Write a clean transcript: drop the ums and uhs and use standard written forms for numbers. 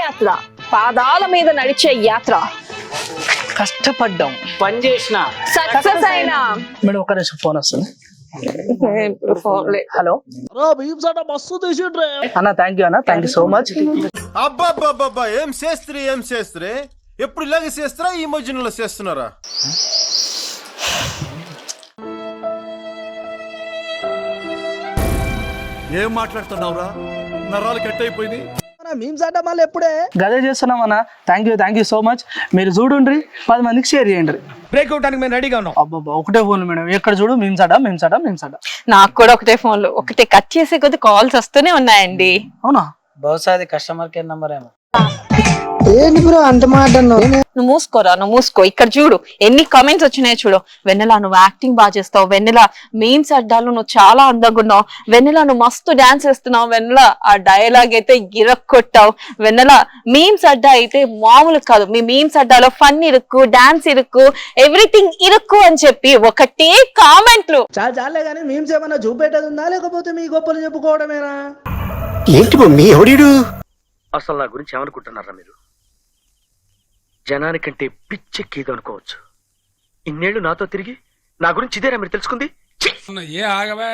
పాదయాత్ర, పాదాల మీద నడిచే యాత్ర. కష్టపడ్డాం, పని చేసిన సక్సెస్ అయినా. మేడం ఒక నిమిషం ఫోన్ వస్తుంది. హలో మస్తు తీసిండ్రే. అన్న, థ్యాంక్ యూ అన్న, థ్యాంక్ యూ సో మచ్. అబ్బాబ్బాబ్బా ఏం చేస్త్రీ ఎప్పుడు ఇలాగే చేస్తారా? ఈ మధ్యలో చేస్తున్నారా? ఏం మాట్లాడుతున్నావురా? నరాలు కట్ అయిపోయింది. మళ్ళీ ఎప్పుడే గదే చేస్తున్నాం అన్న. Thank you so much. మీరు చూడండి, 10 మందికి షేర్ చేయండి. బ్రేక్ అవడానికి మేము రెడీగా ఉన్నాం. అబ్బాబా ఒకటే ఫోన్ మేడం, ఎక్కడ చూడు మేము సడా. నాకు కూడా ఒకటే ఫోన్లు, ఒకటే కట్ చేసే కొద్ది కాల్స్ వస్తూనే ఉన్నాయండి. అవునా? బహుశా అది కస్టమర్ కేర్ నంబర్ ఏమో. నువ్వు మూసుకో. ఇక్కడ చూడు ఎన్ని కామెంట్స్ వచ్చినాయి చూడు. వెన్నెల నువ్వు యాక్టింగ్ బాగా చేస్తావు, వెన్నెల మీమ్స్ అడ్డాలు నువ్వు చాలా అందంగా ఉన్నావు, వెన్నెల నువ్వు మస్తు డాన్స్ చేస్తున్నావు, వెన్నెల ఆ డైలాగ్ అయితే గిరక్కొట్టావు, వెన్నెల మీమ్స్ అడ్డా అయితే మామూలు కాదు, మీ మీమ్స్ అడ్డాలో ఫన్ ఇరుక్కు, డాన్స్ ఇరుక్కు, ఎవ్రీథింగ్ ఇరుక్కు అని చెప్పి ఒకటే కామెంట్లు. చాలే గానీ మీమ్స్ ఏమన్నా చూపెట్టేది ఉందా, లేకపోతే మీ గొప్పలు చెప్పుకోవడమేనా? ఏంటి మమ్మీ ఎవడీడు? అసలు నా గురించి ఏమనుకుంటున్నారా మీరు? జనానికంటే పిచ్చెక్కిగా అనుకోవచ్చు. ఇన్నేళ్లు నాతో తిరిగి నా గురించి ఇదేనా మీరు తెలుసుకుంది? ఏ ఆగవా